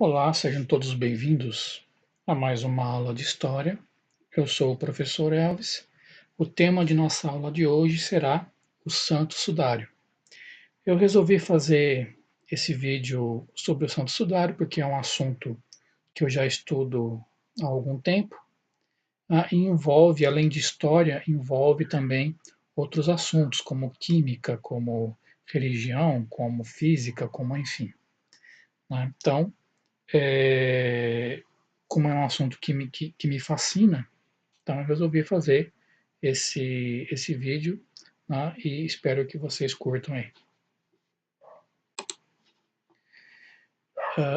Olá, sejam todos bem-vindos a mais uma aula de História. Eu sou o professor Elvis. O tema de nossa aula de hoje será o Santo Sudário. Eu resolvi fazer esse vídeo sobre o Santo Sudário porque é um assunto que eu já estudo há algum tempo, e envolve, além de história, envolve também outros assuntos, como química, como religião, como física, como enfim. Então, como é um assunto que me fascina, então eu resolvi fazer esse vídeo, né, e espero que vocês curtam aí.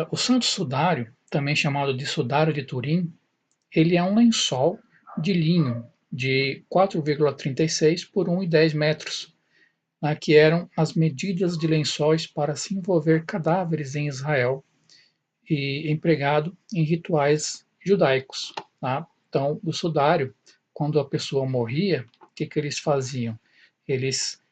O Santo Sudário, também chamado de Sudário de Turim, ele é um lençol de linho de 4,36 por 1,10 metros, né, que eram as medidas de lençóis para se envolver cadáveres em Israel e empregado em rituais judaicos. Tá? Então, o sudário, quando a pessoa morria, o que eles faziam? Eles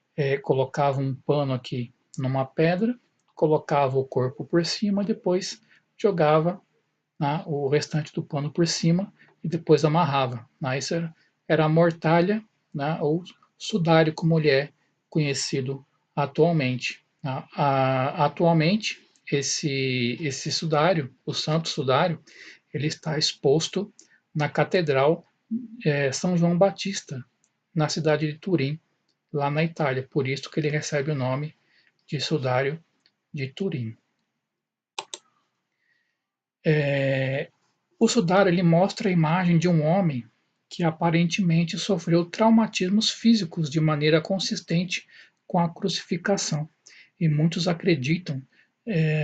colocavam um pano aqui numa pedra, colocavam o corpo por cima, depois jogava, né, o restante do pano por cima e depois amarrava. Né? Isso era a mortalha, né, ou sudário, como ele é conhecido atualmente. Tá? Atualmente, esse sudário, o Santo Sudário, ele está exposto na Catedral São João Batista, na cidade de Turim, lá na Itália. Por isso que ele recebe o nome de Sudário de Turim. O sudário ele mostra a imagem de um homem que aparentemente sofreu traumatismos físicos de maneira consistente com a crucificação. E muitos acreditam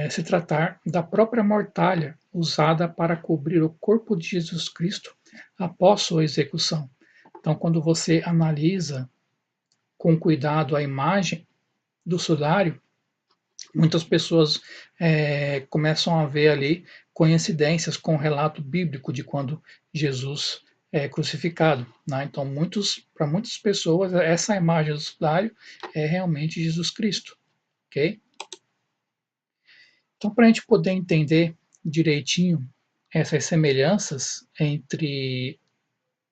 se tratar da própria mortalha usada para cobrir o corpo de Jesus Cristo após sua execução. Então, quando você analisa com cuidado a imagem do sudário, muitas pessoas começam a ver ali coincidências com o relato bíblico de quando Jesus é crucificado. Né? Então, para muitas pessoas, essa imagem do sudário é realmente Jesus Cristo. Ok? Então, para a gente poder entender direitinho essas semelhanças entre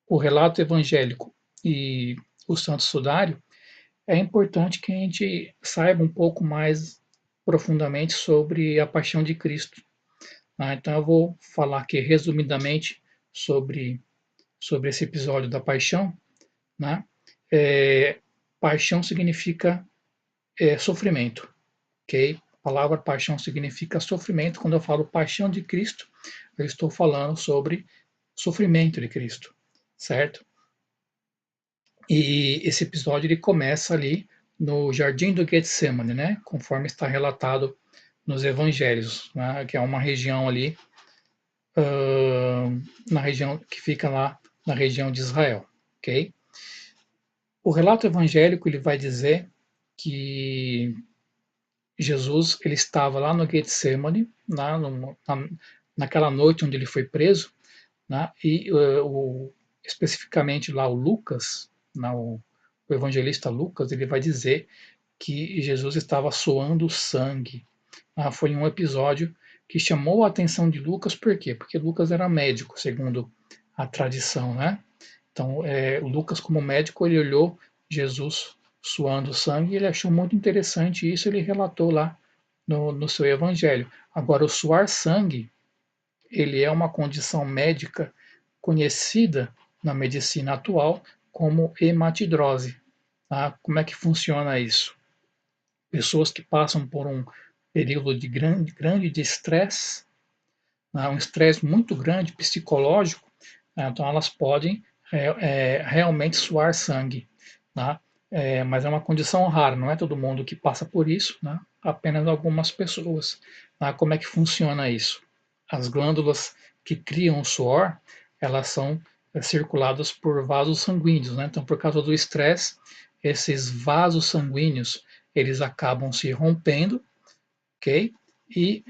o relato evangélico e o Santo Sudário, é importante que a gente saiba um pouco mais profundamente sobre a paixão de Cristo. Então eu vou falar aqui resumidamente sobre esse episódio da paixão. Né? Paixão significa sofrimento, ok? A palavra paixão significa sofrimento. Quando eu falo paixão de Cristo, eu estou falando sobre sofrimento de Cristo, certo? E esse episódio ele começa ali no Jardim do Getsemane, né? Conforme está relatado nos Evangelhos, né? Que é uma região ali, na região que fica lá na região de Israel, ok? O relato evangélico ele vai dizer que Jesus ele estava lá no Getsemane, naquela noite onde ele foi preso, né? E especificamente lá o Lucas, o evangelista Lucas, ele vai dizer que Jesus estava suando sangue. Foi um episódio que chamou a atenção de Lucas, por quê? Porque Lucas era médico, segundo a tradição, né? Então, Lucas, como médico, ele olhou Jesus suando sangue e ele achou muito interessante isso, ele relatou lá no seu evangelho. Agora, o suar sangue, ele é uma condição médica conhecida na medicina atual como hematidrose. Tá? Como é que funciona isso? Pessoas que passam por um período de grande estresse, né, um estresse muito grande psicológico, né, então elas podem realmente suar sangue. Tá? Mas é uma condição rara, não é todo mundo que passa por isso, né? Apenas algumas pessoas. Tá? Como é que funciona isso? As glândulas que criam o suor, elas são circuladas por vasos sanguíneos, né? Então, por causa do estresse, esses vasos sanguíneos eles acabam se rompendo, ok? E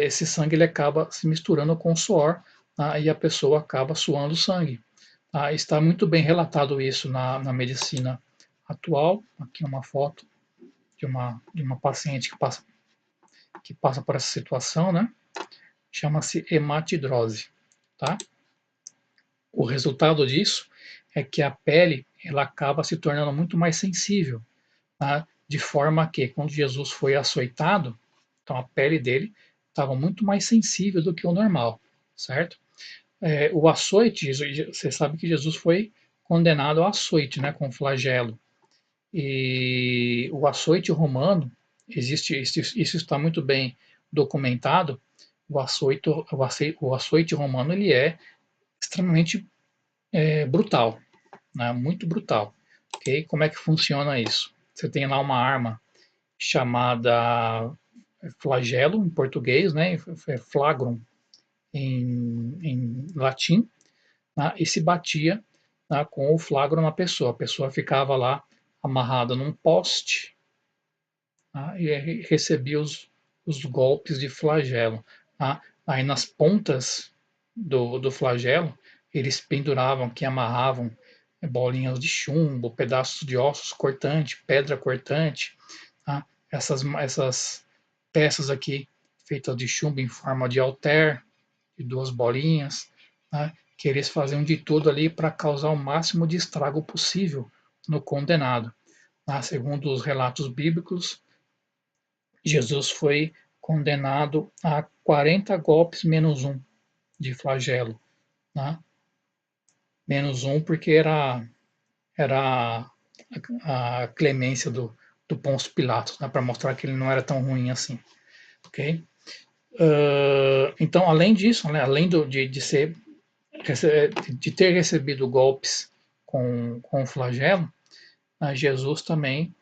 esse sangue ele acaba se misturando com o suor, tá? E a pessoa acaba suando sangue. Tá? Está muito bem relatado isso na medicina atual. Aqui uma foto de uma paciente que passa que passa por essa situação, né? Chama-se hematidrose, tá? O resultado disso é que a pele ela acaba se tornando muito mais sensível, tá? De forma que quando Jesus foi açoitado, então a pele dele estava muito mais sensível do que o normal, certo? O açoite, você sabe que Jesus foi condenado ao açoite, né, com flagelo. E o açoite romano, isso está muito bem documentado. O açoite romano ele é extremamente brutal, né, muito brutal. Okay? Como é que funciona isso? Você tem lá uma arma chamada flagelo em português, né, flagrum em latim, né, e se batia, né, com o flagro na pessoa. A pessoa ficava lá amarrada num poste, né, e recebia os golpes de flagelo. Tá? Aí nas pontas do flagelo, eles penduravam, que amarravam bolinhas de chumbo, pedaços de ossos cortante, pedra cortante, tá? Essas peças aqui feitas de chumbo em forma de alter, de duas bolinhas, né, que eles faziam de tudo ali para causar o máximo de estrago possível no condenado. Segundo os relatos bíblicos, Jesus foi condenado a 40 golpes menos um de flagelo. Né? Menos um porque era a clemência do Pôncio Pilatos, né, para mostrar que ele não era tão ruim assim. Okay? Então, além disso, né, além de ter recebido golpes com o flagelo, Jesus também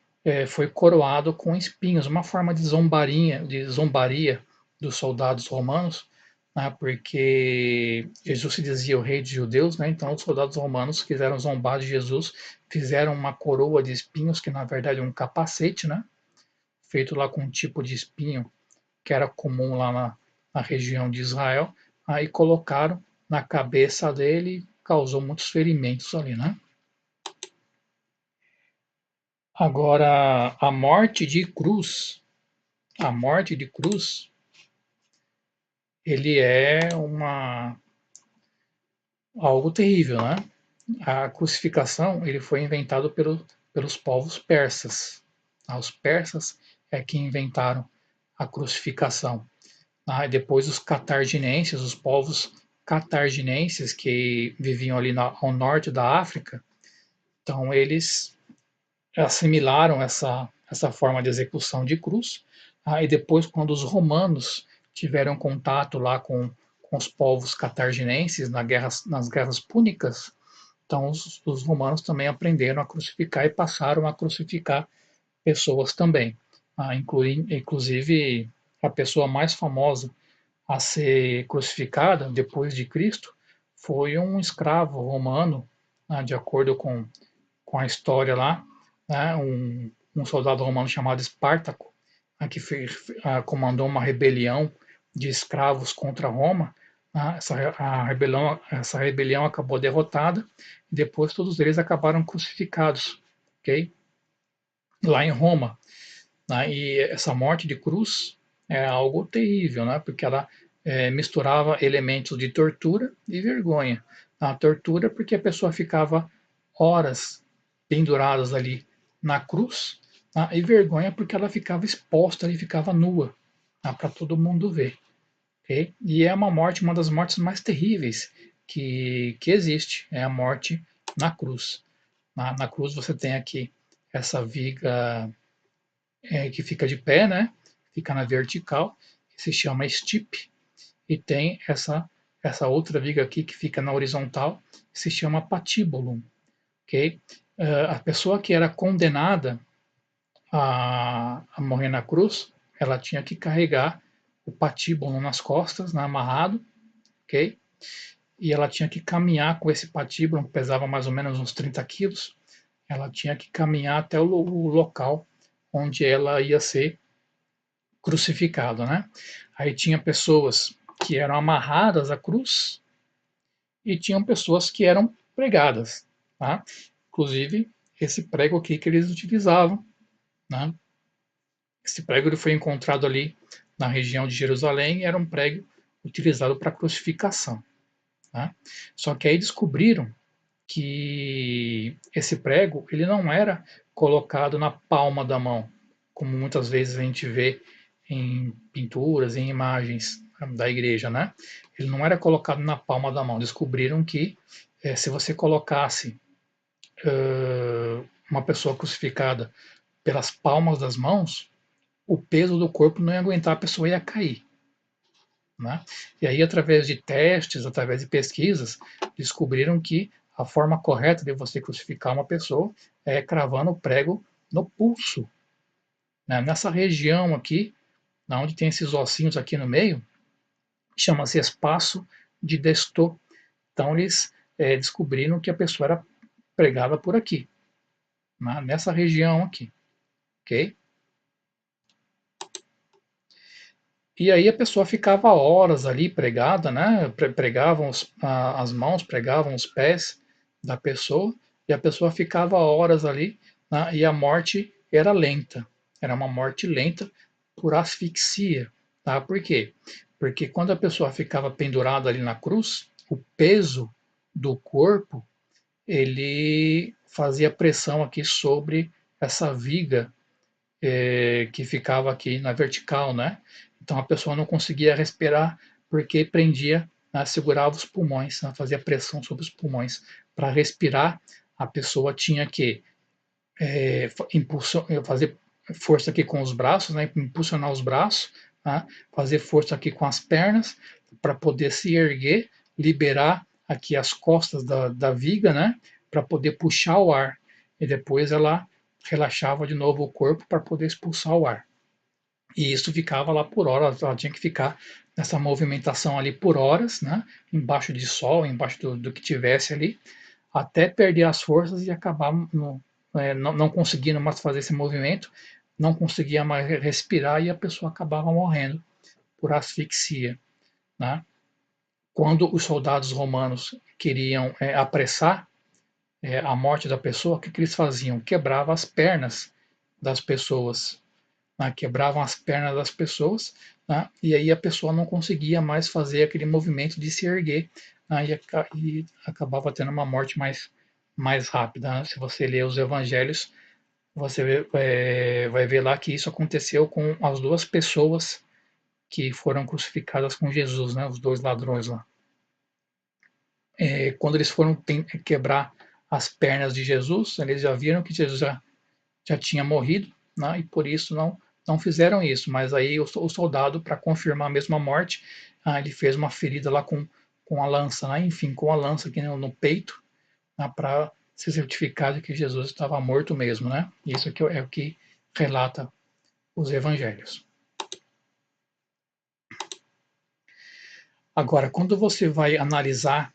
foi coroado com espinhos, uma forma de zombaria dos soldados romanos, né, porque Jesus se dizia o rei dos judeus, né, então os soldados romanos quiseram zombar de Jesus, fizeram uma coroa de espinhos, que na verdade é um capacete, né, feito lá com um tipo de espinho que era comum lá na região de Israel, aí colocaram na cabeça dele e causou muitos ferimentos ali, né? Agora, a morte de cruz, ele é algo terrível, né? A crucificação, ele foi inventado pelos povos persas. Os persas é que inventaram a crucificação. Depois os catarginenses, os povos catarginenses que viviam ali ao norte da África, então eles assimilaram essa forma de execução de cruz. E depois, quando os romanos tiveram contato lá com os povos catarginenses nas guerras púnicas, então os romanos também aprenderam a crucificar e passaram a crucificar pessoas também. Inclusive, a pessoa mais famosa a ser crucificada depois de Cristo foi um escravo romano, de acordo com a história lá, né, um soldado romano chamado Espartaco, que comandou uma rebelião de escravos contra Roma. Essa rebelião acabou derrotada e depois todos eles acabaram crucificados, ok? Lá em Roma. E essa morte de cruz é algo terrível, né? Porque ela misturava elementos de tortura e vergonha. A tortura porque a pessoa ficava horas penduradas ali na cruz, e vergonha porque ela ficava exposta e ficava nua, para todo mundo ver. Okay? E é uma das mortes mais terríveis que existe, é a morte na cruz. Na cruz você tem aqui essa viga que fica de pé, né? Fica na vertical, que se chama stipe, e tem essa outra viga aqui que fica na horizontal, que se chama patíbulo, ok? A pessoa que era condenada a morrer na cruz, ela tinha que carregar o patíbulo nas costas, amarrado, ok? E ela tinha que caminhar com esse patíbulo, que pesava mais ou menos uns 30 quilos, ela tinha que caminhar até o local onde ela ia ser crucificado, né? Aí tinha pessoas que eram amarradas à cruz e tinham pessoas que eram pregadas, tá? Inclusive esse prego aqui que eles utilizavam, né? Esse prego ele foi encontrado ali na região de Jerusalém, era um prego utilizado para crucificação. Né? Só que aí descobriram que esse prego ele não era colocado na palma da mão, como muitas vezes a gente vê em pinturas, em imagens da igreja, né? Ele não era colocado na palma da mão. Descobriram que se você colocasse uma pessoa crucificada pelas palmas das mãos, o peso do corpo não ia aguentar, a pessoa ia cair. Né? E aí, através de testes, através de pesquisas, descobriram que a forma correta de você crucificar uma pessoa é cravando o prego no pulso. Né? Nessa região aqui, onde tem esses ossinhos aqui no meio, chama-se espaço de Destot. Então, eles descobriram que a pessoa era pregada por aqui, né? Nessa região aqui. Ok? E aí a pessoa ficava horas ali pregada, né? Pregavam as mãos, pregavam os pés da pessoa, e a pessoa ficava horas ali, né? E a morte era lenta. Era uma morte lenta por asfixia. Tá? Por quê? Porque quando a pessoa ficava pendurada ali na cruz, o peso do corpo ele fazia pressão aqui sobre essa viga que ficava aqui na vertical, né? Então a pessoa não conseguia respirar porque prendia, né, segurava os pulmões, né, fazia pressão sobre os pulmões. Para respirar, a pessoa tinha que fazer força aqui com os braços, né, impulsionar os braços, né, fazer força aqui com as pernas para poder se erguer, liberar aqui as costas da viga, né, para poder puxar o ar. E depois ela relaxava de novo o corpo para poder expulsar o ar. E isso ficava lá por horas, ela tinha que ficar nessa movimentação ali por horas, né? Embaixo de sol, embaixo do que tivesse ali, até perder as forças e acabar não conseguindo mais fazer esse movimento, não conseguia mais respirar e a pessoa acabava morrendo por asfixia, né? Quando os soldados romanos queriam apressar a morte da pessoa, o que eles faziam? Quebravam as pernas das pessoas, né? Quebravam as pernas das pessoas, né? E aí a pessoa não conseguia mais fazer aquele movimento de se erguer, né? E acabava tendo uma morte mais rápida. Né? Se você ler os evangelhos, você vai ver lá que isso aconteceu com as duas pessoas que foram crucificadas com Jesus, né? Os dois ladrões lá. Quando eles foram quebrar as pernas de Jesus, eles já viram que Jesus já tinha morrido, né? E por isso não fizeram isso. Mas aí o soldado, para confirmar a mesma morte, ele fez uma ferida lá com a lança, né? Enfim, com a lança aqui no peito, né? Para se certificar de que Jesus estava morto mesmo, né? Isso aqui é o que relata os evangelhos. Agora, quando você vai analisar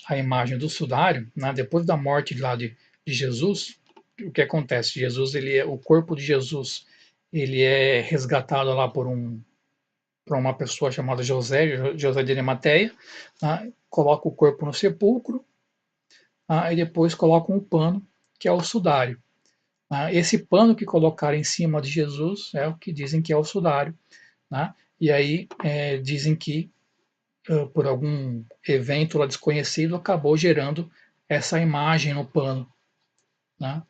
a imagem do sudário, né, depois da morte lá de Jesus, o que acontece? Jesus, o corpo de Jesus, ele é resgatado lá por uma pessoa chamada José de Arimateia, né, coloca o corpo no sepulcro, e depois coloca um pano, que é o sudário. Esse pano que colocaram em cima de Jesus é o que dizem que é o sudário. Né? E aí dizem que por algum evento lá desconhecido, acabou gerando essa imagem no pano, né?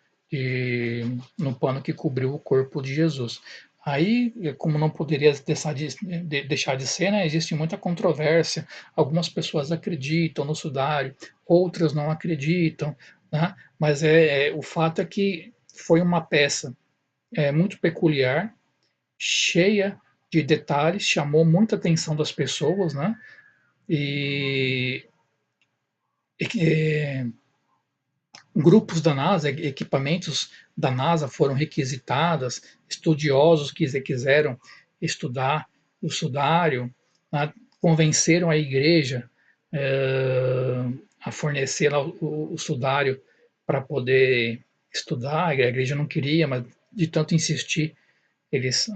No pano que cobriu o corpo de Jesus. Aí, como não poderia deixar de ser, né, existe muita controvérsia. Algumas pessoas acreditam no sudário, outras não acreditam, né? Mas o fato é que foi uma peça muito peculiar, cheia de detalhes, chamou muita atenção das pessoas, né? E grupos da NASA, equipamentos da NASA foram requisitados, estudiosos quiseram estudar o sudário, né, convenceram a igreja a fornecer o sudário para poder estudar. A igreja não queria, mas de tanto insistir, eles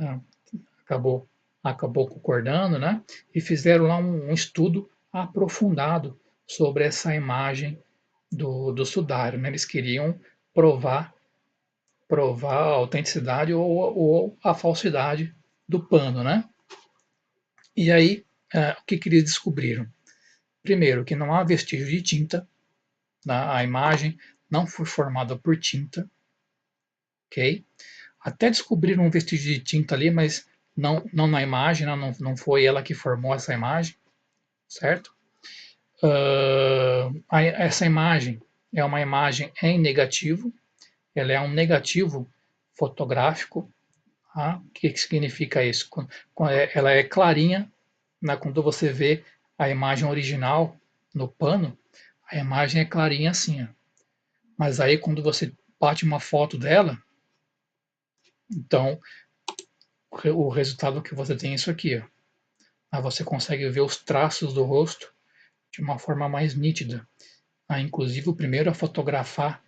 acabou, acabou concordando, né? E fizeram lá um estudo aprofundado sobre essa imagem do sudário, né? Eles queriam provar a autenticidade ou a falsidade do pano, né? E aí, o que eles descobriram? Primeiro, que não há vestígio de tinta, a imagem não foi formada por tinta, ok? Até descobriram um vestígio de tinta ali, mas não na imagem, não foi ela que formou essa imagem, certo? Essa imagem é uma imagem em negativo, ela é um negativo fotográfico. O que significa isso? Ela é clarinha, né? Quando você vê a imagem original no pano, a imagem é clarinha assim. Ó. Mas aí quando você bate uma foto dela, então o resultado que você tem é isso aqui. Ó. Aí você consegue ver os traços do rosto de uma forma mais nítida. Inclusive, o primeiro a fotografar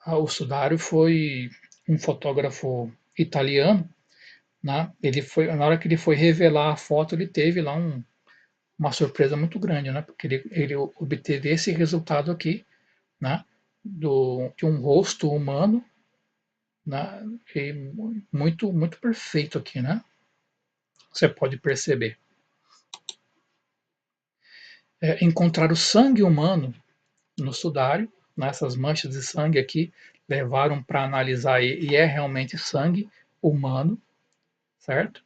o sudário foi um fotógrafo italiano. Né? Ele foi, na hora que ele foi revelar a foto, ele teve lá uma surpresa muito grande, né? Porque ele obteve esse resultado aqui, né? De um rosto humano, né? E muito perfeito aqui, né? Você pode perceber. Encontrar o sangue humano no sudário, nessas manchas de sangue aqui, levaram para analisar e é realmente sangue humano, certo?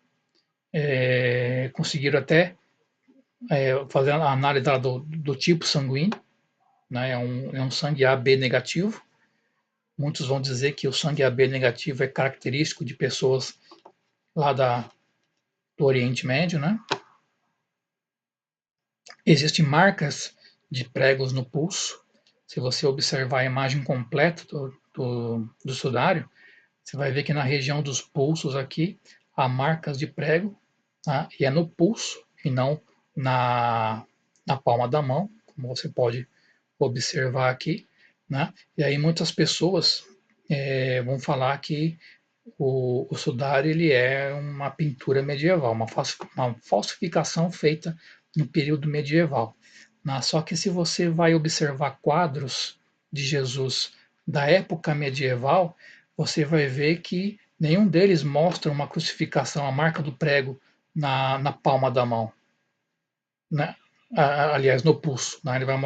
Conseguiram até fazer a análise do tipo sanguíneo, né? É um sangue AB negativo. Muitos vão dizer que o sangue AB negativo é característico de pessoas lá do Oriente Médio, né? Existem marcas de pregos no pulso. Se você observar a imagem completa do sudário, você vai ver que na região dos pulsos aqui há marcas de prego, tá? E é no pulso e não na palma da mão, como você pode observar aqui, né? E aí muitas pessoas vão falar que o sudário ele é uma pintura medieval, uma falsificação feita no período medieval. Né? Só que se você vai observar quadros de Jesus da época medieval, você vai ver que nenhum deles mostra uma crucificação, a marca do prego na palma da mão. Né? Aliás, no pulso. Né? Ele vai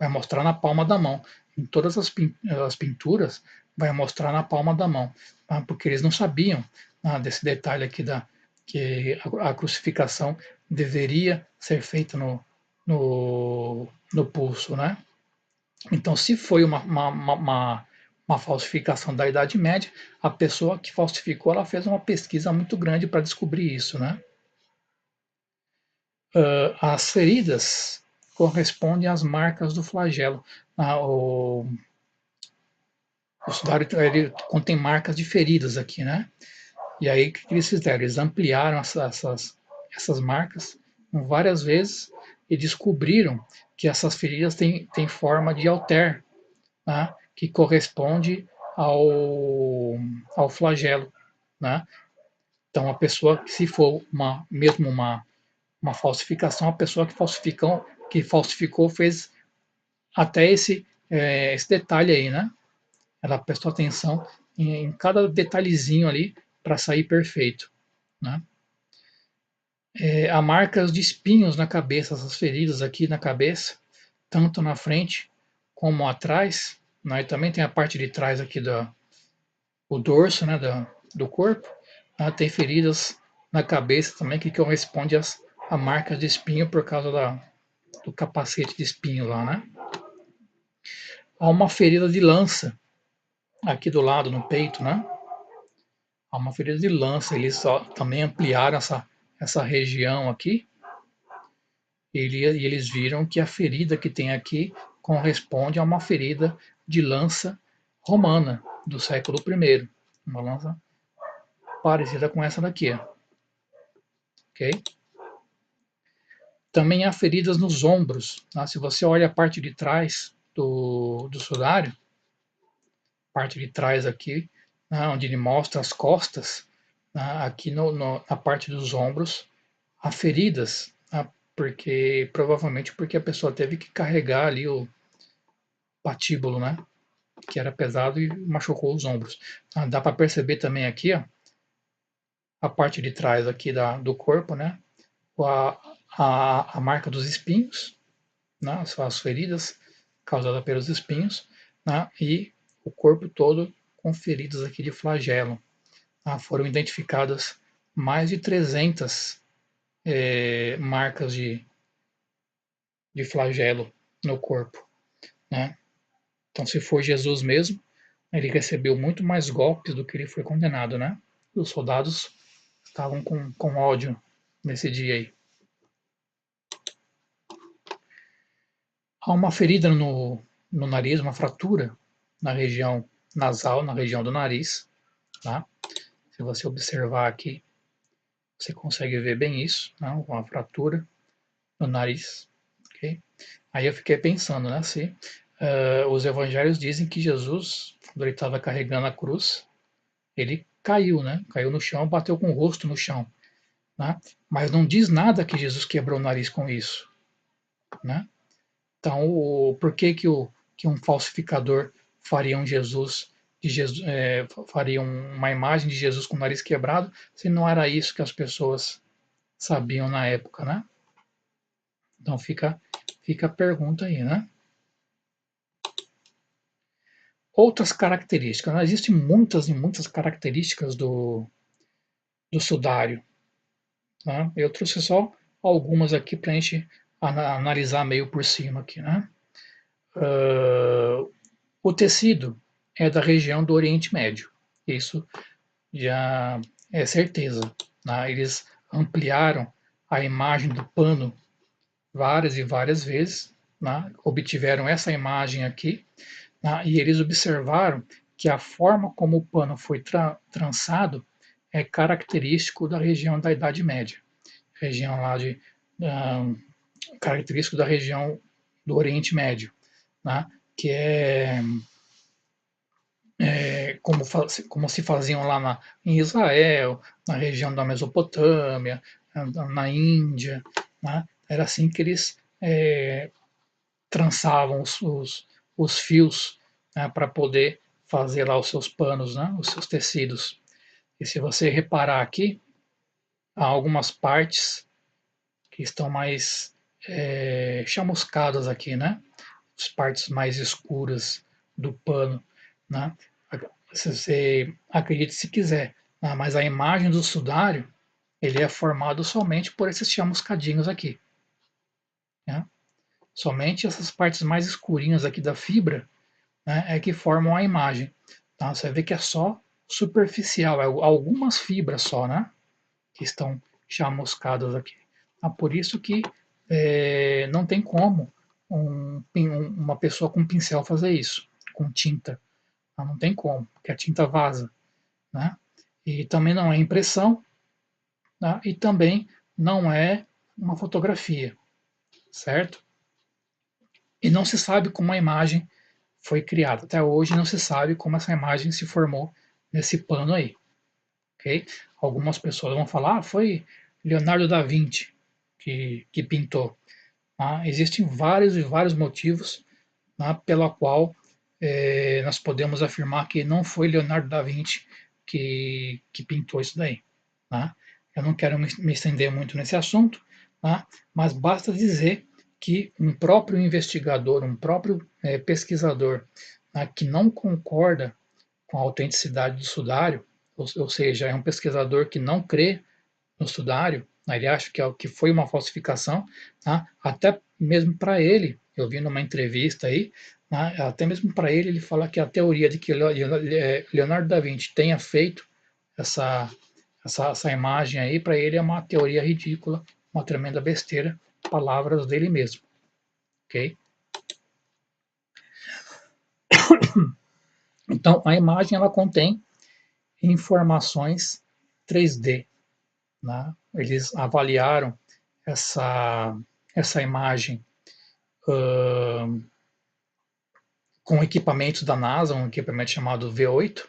mostrar na palma da mão. Em todas as pinturas, vai mostrar na palma da mão. Tá? Porque eles não sabiam desse detalhe aqui que a crucificação deveria ser feita no pulso. Né? Então, se foi uma falsificação da Idade Média, a pessoa que falsificou ela fez uma pesquisa muito grande para descobrir isso. Né? As feridas correspondem às marcas do flagelo. O sudário ele contém marcas de feridas aqui, né? E aí o que eles fizeram? Eles ampliaram essas marcas várias vezes e descobriram que essas feridas têm forma de alter, né? Que corresponde ao flagelo, né? Então a pessoa, se for mesmo uma falsificação, a pessoa que falsificou fez até esse detalhe aí, né? Ela prestou atenção em cada detalhezinho ali para sair perfeito, né? Há marcas de espinhos na cabeça, essas feridas aqui na cabeça, tanto na frente como atrás, né? E também tem a parte de trás aqui o dorso, né, do corpo, né? Tem feridas na cabeça também que corresponde a marcas de espinho por causa do capacete de espinho lá, né? Há uma ferida de lança aqui do lado, no peito, né? Há uma ferida de lança. Eles também ampliaram essa região aqui. E eles viram que a ferida que tem aqui corresponde a uma ferida de lança romana do século I. Uma lança parecida com essa daqui. Ok? Também há feridas nos ombros. Tá? Se você olha a parte de trás do sudário, parte de trás aqui, né, onde ele mostra as costas, né, aqui na parte dos ombros, há feridas, né, provavelmente porque a pessoa teve que carregar ali o patíbulo, né, que era pesado e machucou os ombros. Dá para perceber também aqui, ó, a parte de trás aqui do corpo, né, a marca dos espinhos, né, as feridas causadas pelos espinhos, né, e o corpo todo com feridas aqui de flagelo. Tá? Foram identificadas mais de 300 marcas de flagelo no corpo. Né? Então, se for Jesus mesmo, ele recebeu muito mais golpes do que ele foi condenado. Né? Os soldados estavam com ódio nesse dia aí. Há uma ferida no nariz, uma fratura na região nasal, na região do nariz. Tá? Se você observar aqui, você consegue ver bem isso, né? Uma fratura no nariz. Okay? Aí eu fiquei pensando, né? Se os evangelhos dizem que Jesus, quando ele estava carregando a cruz, ele caiu, né? Caiu no chão, bateu com o rosto no chão. Né? Mas não diz nada que Jesus quebrou o nariz com isso. Né? Então, por que que um falsificador faria um Jesus, faria uma imagem de Jesus com o nariz quebrado, se não era isso que as pessoas sabiam na época, né? Então fica a pergunta aí, né? Outras características, né? Existem muitas e muitas características do sudário. Né? Eu trouxe só algumas aqui para a gente analisar meio por cima aqui, né? O tecido é da região do Oriente Médio. Isso já é certeza. Né? Eles ampliaram a imagem do pano várias e várias vezes, né? Obtiveram essa imagem aqui, né? E eles observaram que a forma como o pano foi trançado é característico da região da Idade Média, região lá característico da região do Oriente Médio, né? Que como se faziam lá em Israel, na região da Mesopotâmia, na Índia, né? Era assim que eles trançavam os fios, né, para poder fazer lá os seus panos, né, os seus tecidos. E se você reparar aqui, há algumas partes que estão mais chamuscadas aqui, né? As partes mais escuras do pano, né? Se você acredite se quiser, né? Mas a imagem do sudário ele é formado somente por esses chamuscadinhos aqui, né? Somente essas partes mais escurinhas aqui da fibra, né, é que formam a imagem. Tá? Você vê que é só superficial, algumas fibras só, né? Que estão chamuscadas aqui. Por isso que não tem como uma pessoa com pincel fazer isso, com tinta. Não tem como, porque a tinta vaza. Né? E também não é impressão, tá? E também não é uma fotografia, certo? E não se sabe como a imagem foi criada. Até hoje não se sabe como essa imagem se formou nesse pano aí. Okay? Algumas pessoas vão falar, foi Leonardo da Vinci que pintou. Existem vários e vários motivos pela qual nós podemos afirmar que não foi Leonardo da Vinci que pintou isso daí. Tá? Eu não quero me estender muito nesse assunto, tá? Mas basta dizer que um próprio investigador, um próprio pesquisador que não concorda com a autenticidade do sudário, ou seja, é um pesquisador que não crê no sudário, ele acha que foi uma falsificação, tá? Até mesmo para ele, eu vi numa entrevista aí, tá? Até mesmo para ele fala que a teoria de que Leonardo da Vinci tenha feito essa, essa imagem aí, para ele é uma teoria ridícula, uma tremenda besteira, palavras dele mesmo, ok? Então, a imagem ela contém informações 3D, né? Eles avaliaram essa imagem com equipamentos da NASA, um equipamento chamado V8,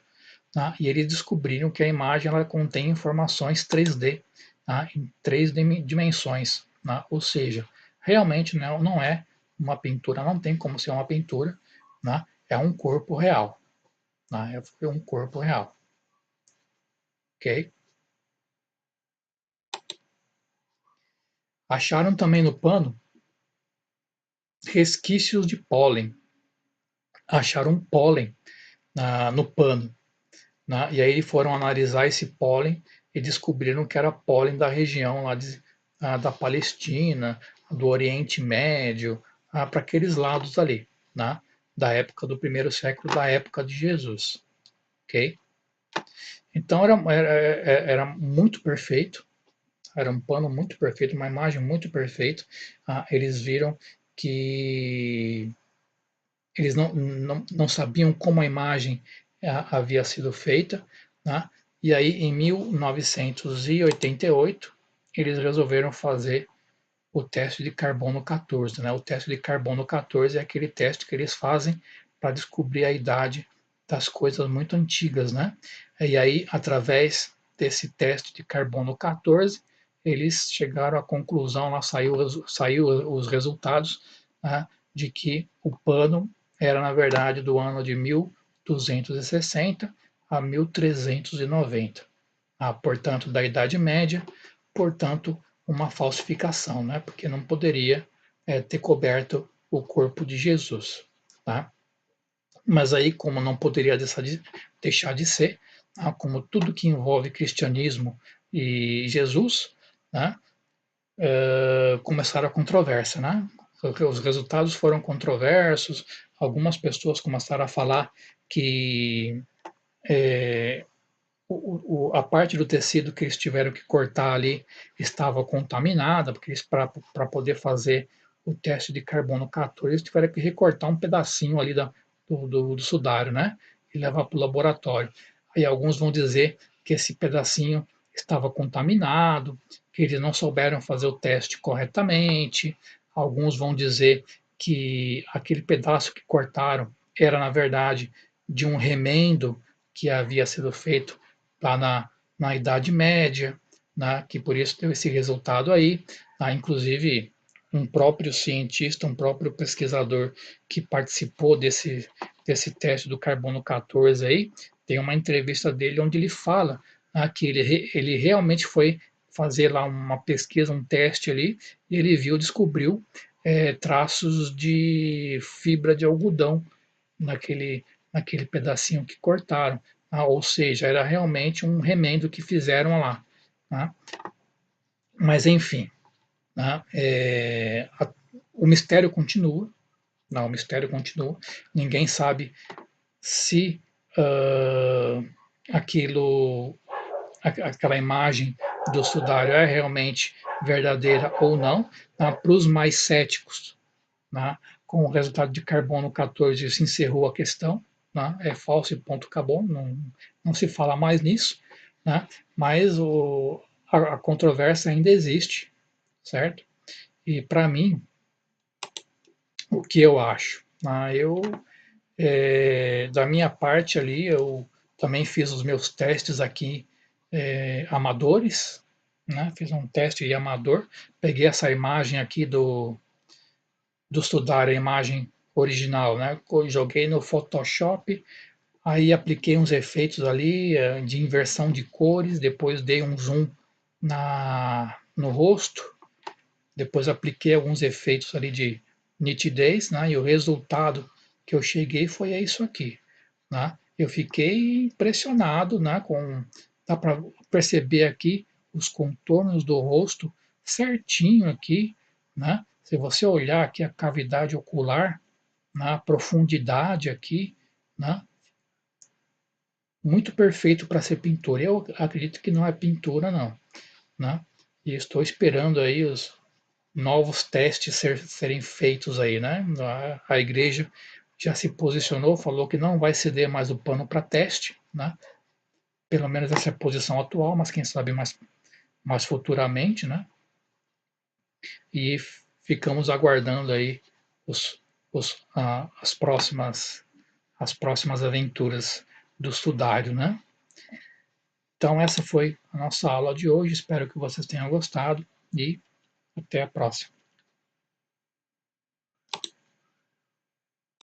tá? E eles descobriram que a imagem ela contém informações 3D, tá? Em 3 dimensões, tá? Ou seja, realmente não é uma pintura, não tem como ser uma pintura, tá? É um corpo real, tá? É um corpo real, ok? Acharam também no pano resquícios de pólen. Acharam pólen no pano. Né? E aí foram analisar esse pólen e descobriram que era pólen da região lá da Palestina, do Oriente Médio, para aqueles lados ali, né? Da época do primeiro século, da época de Jesus. Ok? Então era muito perfeito, era um pano muito perfeito, uma imagem muito perfeita. Eles viram que eles não sabiam como a imagem havia sido feita, né? E aí, em 1988, eles resolveram fazer o teste de carbono 14. Né? O teste de carbono 14 é aquele teste que eles fazem para descobrir a idade das coisas muito antigas. Né? E aí, através desse teste de carbono 14, eles chegaram à conclusão, lá saiu os resultados, né, de que o pano era, na verdade, do ano de 1260 a 1390. Portanto, da Idade Média, portanto, uma falsificação, né? Porque não poderia ter coberto o corpo de Jesus. Tá? Mas aí, como não poderia deixar de ser, como tudo que envolve cristianismo e Jesus, né? Começaram a controvérsia, né? Os resultados foram controversos, algumas pessoas começaram a falar que a parte do tecido que eles tiveram que cortar ali estava contaminada, porque para poder fazer o teste de carbono 14, eles tiveram que recortar um pedacinho ali do sudário, né? E levar para o laboratório. Aí alguns vão dizer que esse pedacinho estava contaminado, que eles não souberam fazer o teste corretamente. Alguns vão dizer que aquele pedaço que cortaram era, na verdade, de um remendo que havia sido feito lá na Idade Média, né, que por isso deu esse resultado aí. Inclusive, um próprio cientista, um próprio pesquisador que participou desse teste do carbono 14 aí, tem uma entrevista dele onde ele fala que ele realmente foi fazer lá uma pesquisa, um teste ali, e ele descobriu traços de fibra de algodão naquele pedacinho que cortaram. Ou seja, era realmente um remendo que fizeram lá. Né? Mas, enfim, né? O mistério continua. Não, o mistério continua. Ninguém sabe se aquilo, aquela imagem do sudário é realmente verdadeira ou não. Tá? Para os mais céticos, né? Com o resultado de carbono 14 se encerrou a questão, né? É falso e ponto, acabou, não se fala mais nisso, né? Mas a controvérsia ainda existe, certo? E para mim, o que eu acho? Da minha parte ali, eu também fiz os meus testes aqui amadores, né? Fiz um teste amador, peguei essa imagem aqui do estudar a imagem original, né? Joguei no Photoshop, aí apliquei uns efeitos ali de inversão de cores, depois dei um zoom no rosto, depois apliquei alguns efeitos ali de nitidez, né? E o resultado que eu cheguei foi isso aqui, né? Eu fiquei impressionado, né? Dá para perceber aqui os contornos do rosto certinho aqui, né? Se você olhar aqui a cavidade ocular, na profundidade aqui, né? Muito perfeito para ser pintura. Eu acredito que não é pintura, não, né? E estou esperando aí os novos testes serem feitos aí, né? A igreja já se posicionou, falou que não vai ceder mais o pano para teste, né? Pelo menos essa é a posição atual, mas quem sabe mais futuramente, né? E ficamos aguardando aí os, as próximas aventuras do sudário, né? Então essa foi a nossa aula de hoje, espero que vocês tenham gostado e até a próxima.